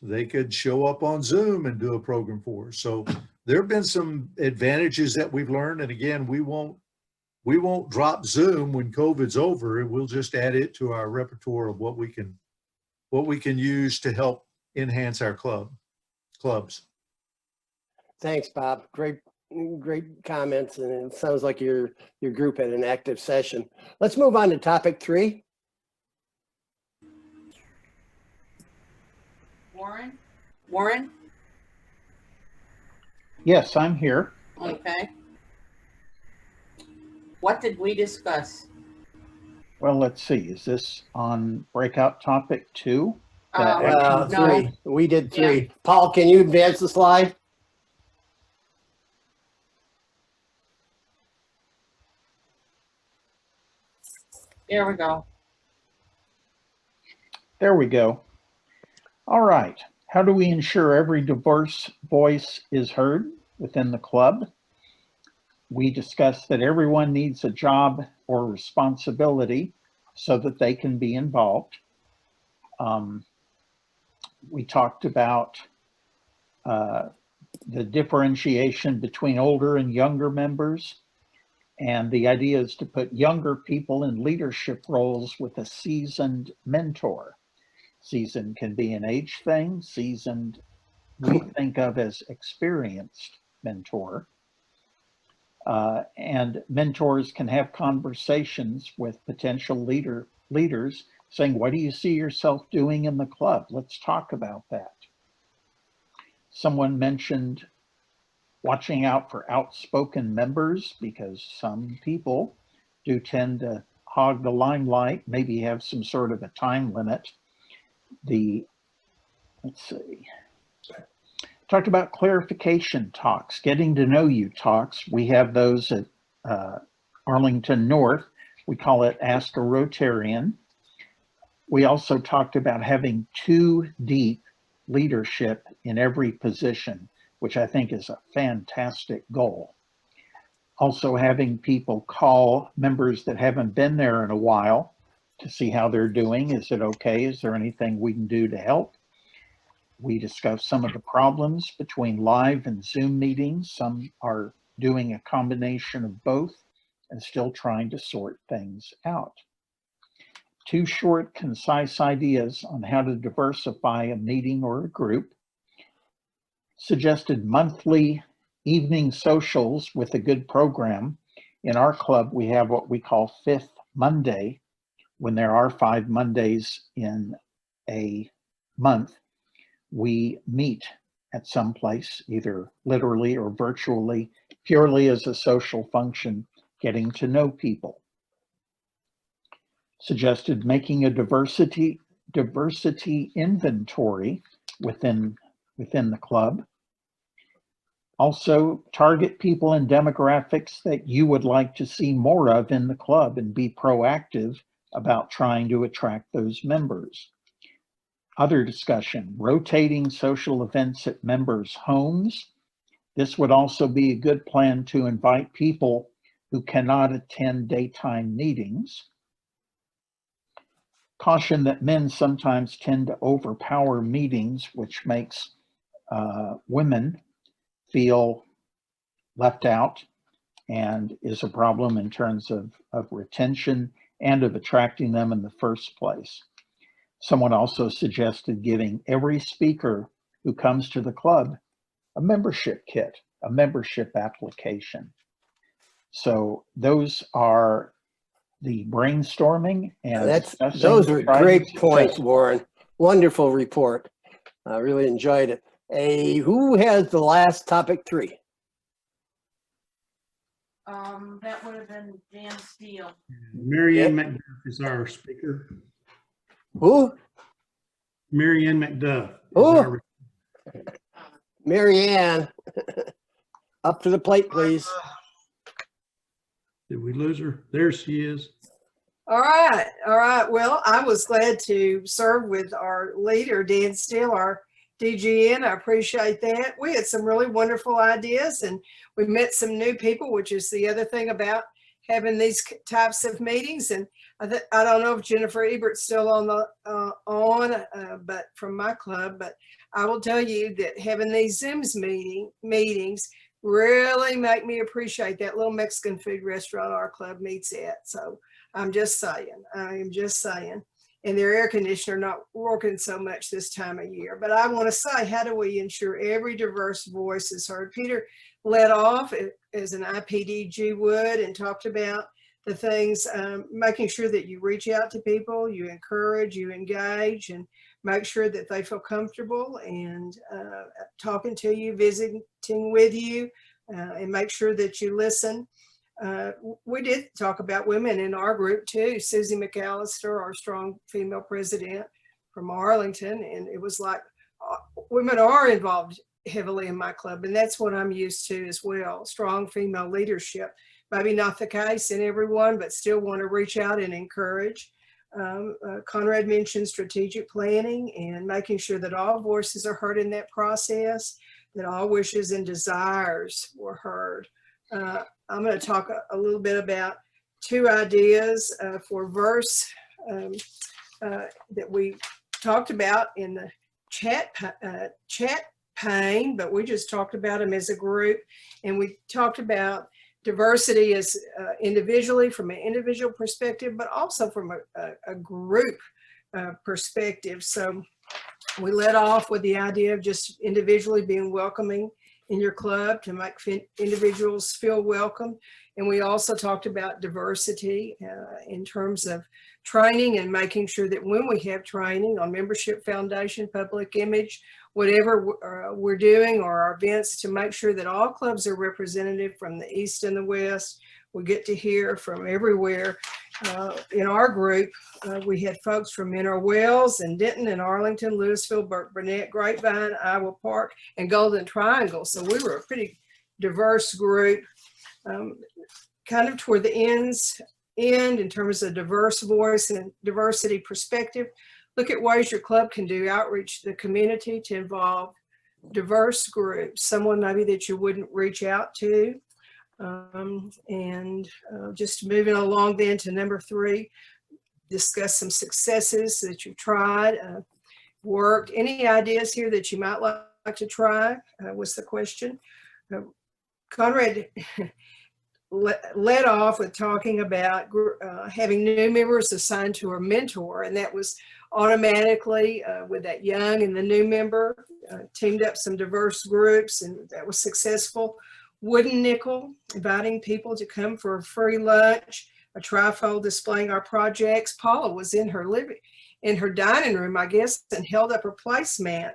Speaker 10: they could show up on Zoom and do a program for us. So there have been some advantages that we've learned. And again, we won't drop Zoom when COVID's over. We'll just add it to our repertoire of what we can use to help enhance our clubs.
Speaker 4: Thanks, Bob. Great comments, and it sounds like your group had an active session. Let's move on to topic 3.
Speaker 11: Warren?
Speaker 12: Yes, I'm here.
Speaker 11: Okay. What did we discuss?
Speaker 12: Well, let's see. Is this on breakout topic 2?
Speaker 4: 3.
Speaker 11: No.
Speaker 4: We did 3. Yeah. Paul, can you advance the slide?
Speaker 11: There we go.
Speaker 12: There we go. All right. How do we ensure every diverse voice is heard within the club? We discussed that everyone needs a job or responsibility so that they can be involved. We talked about the differentiation between older and younger members. And the idea is to put younger people in leadership roles with a seasoned mentor. Seasoned can be an age thing. Seasoned we think of as experienced mentor. And mentors can have conversations with potential leaders saying, what do you see yourself doing in the club? Let's talk about that. Someone mentioned watching out for outspoken members, because some people do tend to hog the limelight, maybe have some sort of a time limit. Let's see. Talked about clarification talks, getting to know you talks. We have those at Arlington North. We call it Ask a Rotarian. We also talked about having 2 deep leadership in every position, which I think is a fantastic goal. Also having people call members that haven't been there in a while to see how they're doing. Is it okay? Is there anything we can do to help? We discussed some of the problems between live and Zoom meetings. Some are doing a combination of both and still trying to sort things out. 2 short, concise ideas on how to diversify a meeting or a group. Suggested monthly evening socials with a good program. In our club, we have what we call Fifth Monday, when there are 5 Mondays in a month. We meet at some place, either literally or virtually, purely as a social function, getting to know people. Suggested making a diversity inventory within the club. Also, target people and demographics that you would like to see more of in the club and be proactive about trying to attract those members. Other discussion, rotating social events at members' homes. This would also be a good plan to invite people who cannot attend daytime meetings. Caution that men sometimes tend to overpower meetings, which makes women feel left out and is a problem in terms of retention and of attracting them in the first place. Someone also suggested giving every speaker who comes to the club a membership kit, a membership application. So those are the brainstorming and
Speaker 4: those are great points, Warren. Wonderful report. I really enjoyed it. Who has the last topic 3?
Speaker 11: That would have been Dan Steele.
Speaker 13: Marianne McDuff is our speaker.
Speaker 4: Who?
Speaker 13: Marianne McDuff.
Speaker 4: Oh, Marianne, up to the plate, please.
Speaker 13: Did we lose her? There she is.
Speaker 14: All right. All right. Well, I was glad to serve with our leader, Dan Steele, our DGN. I appreciate that. We had some really wonderful ideas and we met some new people, which is the other thing about having these types of meetings. And I don't know if Jennifer Ebert's still on but from my club, but I will tell you that having these Zooms meetings really make me appreciate that little Mexican food restaurant our club meets at. So I'm just saying, I am just saying. And their air conditioner not working so much this time of year. But I want to say, how do we ensure every diverse voice is heard? Peter led off as an IPDG would and talked about the things, making sure that you reach out to people, you encourage, you engage, and make sure that they feel comfortable and talking to you, visiting with you, and make sure that you listen. We did talk about women in our group too. Susie McAllister, our strong female president from Arlington, and it was like women are involved heavily in my club, and that's what I'm used to as well. Strong female leadership. Maybe not the case in everyone, but still want to reach out and encourage. Conrad mentioned strategic planning and making sure that all voices are heard in that process, that all wishes and desires were heard. I'm going to talk a little bit about 2 ideas for verse that we talked about in the chat pane, but we just talked about them as a group. And we talked about diversity as individually from an individual perspective, but also from a group perspective. So we led off with the idea of just individually being welcoming in your club to make individuals feel welcome. And we also talked about diversity in terms of training and making sure that when we have training on membership foundation, public image, whatever we're doing or our events, to make sure that all clubs are representative from the East and the West. We get to hear from everywhere. In our group, we had folks from Mineral Wells and Denton and Arlington, Louisville, Burnett, Grapevine, Iowa Park, and Golden Triangle. So we were a pretty diverse group, kind of toward the end in terms of diverse voice and diversity perspective. Look at ways your club can do outreach to the community to involve diverse groups, someone maybe that you wouldn't reach out to. Just moving along then to number 3, discuss some successes that you've tried, worked. Any ideas here that you might like to try was the question. Conrad led off with talking about having new members assigned to a mentor, and that was automatically with that young and the new member, teamed up some diverse groups, and that was successful. Wooden Nickel, inviting people to come for a free lunch, a trifold displaying our projects. Paula was in her dining room, I guess, and held up her placemat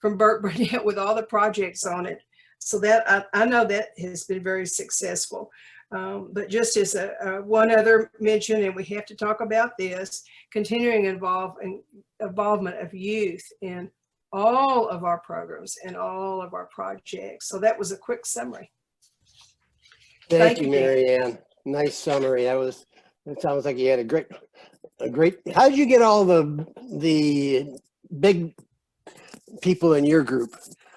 Speaker 14: from Burt Burnett with all the projects on it. So that I know that has been very successful. But just as one other mention, and we have to talk about this, continuing involvement of youth in all of our programs and all of our projects. So that was a quick summary.
Speaker 4: Thank you, Mary Ann. Nice summary. It sounds like you had a great, how did you get all the big people in your group?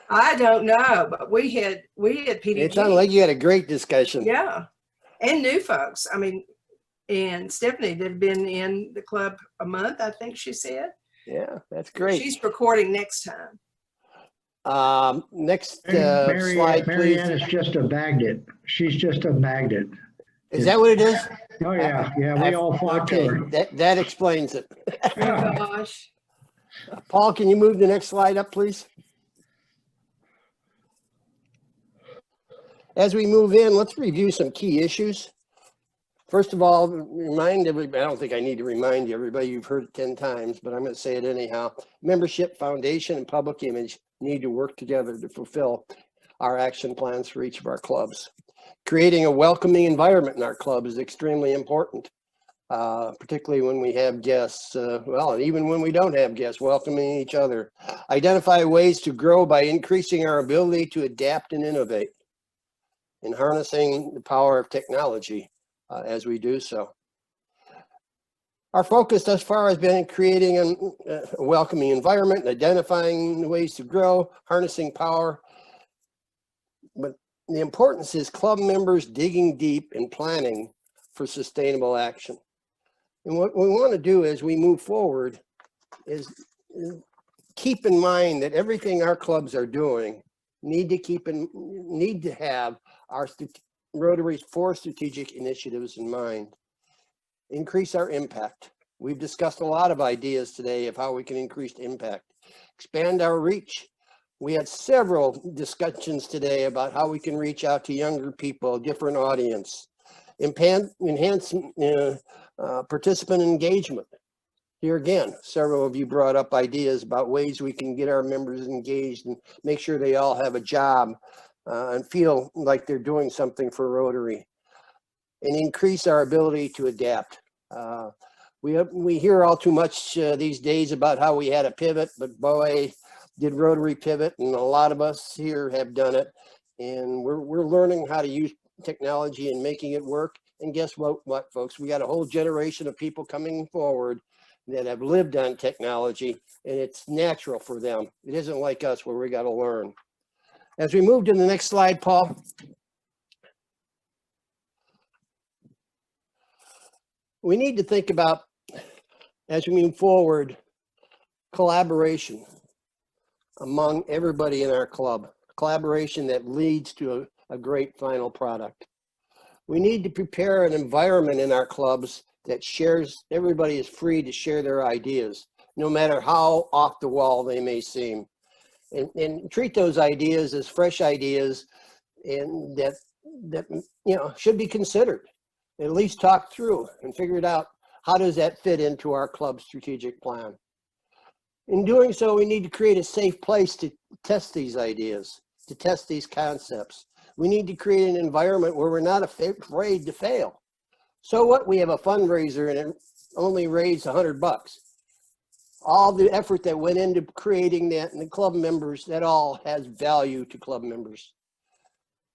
Speaker 14: I don't know, but we had PDG.
Speaker 4: It sounded like you had a great discussion.
Speaker 14: Yeah. And new folks. I mean, and Stephanie that had been in the club a month, I think she said.
Speaker 4: Yeah, that's great.
Speaker 14: She's recording next time.
Speaker 4: Next slide,
Speaker 15: Mary
Speaker 4: please.
Speaker 15: Ann is just a magnet. She's just a magnet.
Speaker 4: Is that what it is?
Speaker 15: Oh, yeah. Yeah, we all flock to her.
Speaker 4: That explains it.
Speaker 14: Oh, gosh.
Speaker 4: Paul, can you move the next slide up, please? As we move in, let's review some key issues. First of all, remind everybody, I don't think I need to remind everybody, you've heard it 10 times, but I'm going to say it anyhow. Membership, foundation, and public image need to work together to fulfill our action plans for each of our clubs. Creating a welcoming environment in our club is extremely important, particularly when we have guests, and even when we don't have guests, welcoming each other. Identify ways to grow by increasing our ability to adapt and innovate, and harnessing the power of technology as we do so. Our focus thus far has been creating a welcoming environment, identifying ways to grow, harnessing power. But the importance is club members digging deep and planning for sustainable action. And what we want to do as we move forward is keep in mind that everything our clubs are doing need to have our Rotary's 4 strategic initiatives in mind. Increase our impact. We've discussed a lot of ideas today of how we can increase impact. Expand our reach. We had several discussions today about how we can reach out to younger people, different audience. Enhance participant engagement. Here again, several of you brought up ideas about ways we can get our members engaged and make sure they all have a job and feel like they're doing something for Rotary. And increase our ability to adapt. We hear all too much these days about how we had a pivot, but boy, did Rotary pivot, and a lot of us here have done it. And we're learning how to use technology and making it work. And guess what, folks? We got a whole generation of people coming forward that have lived on technology, and it's natural for them. It isn't like us where we got to learn. As we move to the next slide, Paul. We need to think about, as we move forward, collaboration among everybody in our club, collaboration that leads to a great final product. We need to prepare an environment in our clubs that everybody is free to share their ideas, no matter how off the wall they may seem. and treat those ideas as fresh ideas and that should be considered, at least talk through and figure it out. How does that fit into our club's strategic plan? In doing so, we need to create a safe place to test these ideas, to test these concepts. We need to create an environment where we're not afraid to fail. So what? We have a fundraiser and it only raised $100. All the effort that went into creating that and the club members, that all has value to club members.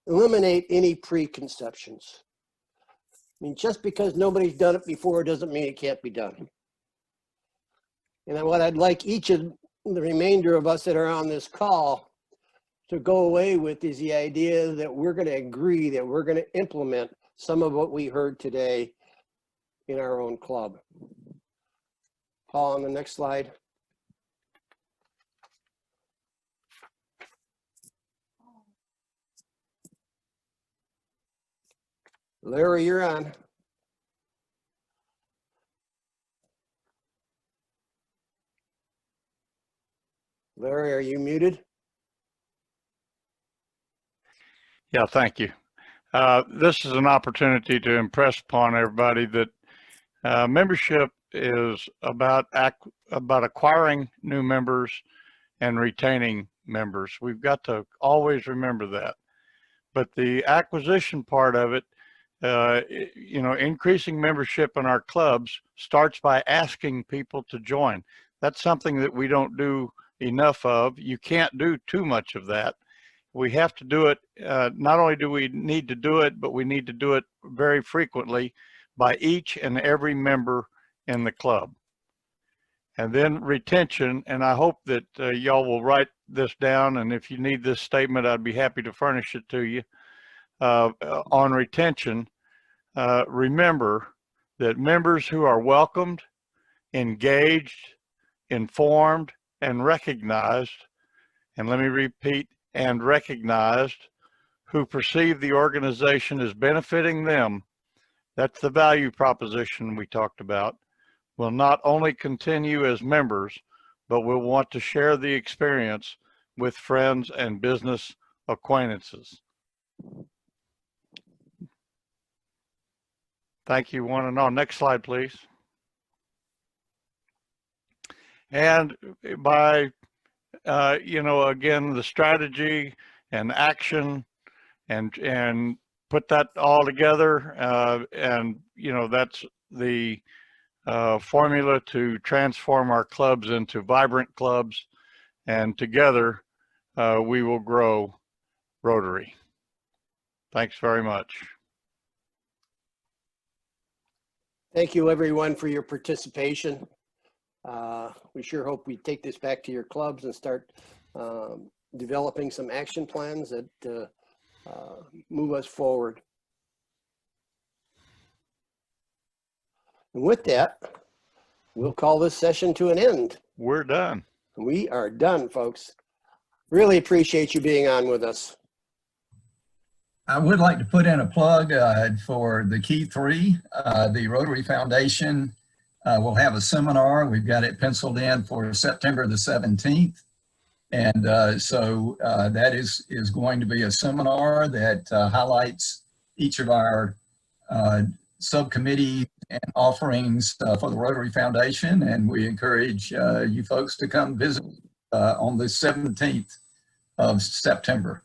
Speaker 4: Eliminate any preconceptions. I mean, just because nobody's done it before doesn't mean it can't be done. And what I'd like each of the remainder of us that are on this call to go away with is the idea that we're going to agree that we're going to implement some of what we heard today in our own club. Paul, on the next slide. Larry, you're on. Larry, are you muted?
Speaker 6: Yeah, thank you. This is an opportunity to impress upon everybody that membership is about acquiring new members and retaining members. We've got to always remember that. But the acquisition part of it, increasing membership in our clubs starts by asking people to join. That's something that we don't do enough of. You can't do too much of that. We have to do it. Not only do we need to do it, but we need to do it very frequently by each and every member in the club. And then retention, and I hope that y'all will write this down, and if you need this statement, I'd be happy to furnish it to you. On retention, remember that members who are welcomed, engaged, informed, and recognized, and let me repeat, and recognized, who perceive the organization as benefiting them, that's the value proposition we talked about, will not only continue as members, but will want to share the experience with friends and business acquaintances. Thank you, one and all. Next slide, please. And by, again, the strategy and action and put that all together. That's the formula to transform our clubs into vibrant clubs. And together, we will grow Rotary. Thanks very much.
Speaker 4: Thank you, everyone, for your participation. We sure hope we take this back to your clubs and start developing some action plans that move us forward. And with that, we'll call this session to an end.
Speaker 6: We're done.
Speaker 4: We are done, folks. Really appreciate you being on with us.
Speaker 1: I would like to put in a plug for the Key 3. The Rotary Foundation will have a seminar. We've got it penciled in for September the 17th. And so that is going to be a seminar that highlights each of our subcommittee and offerings for the Rotary Foundation. And we encourage you folks to come visit on the 17th of September.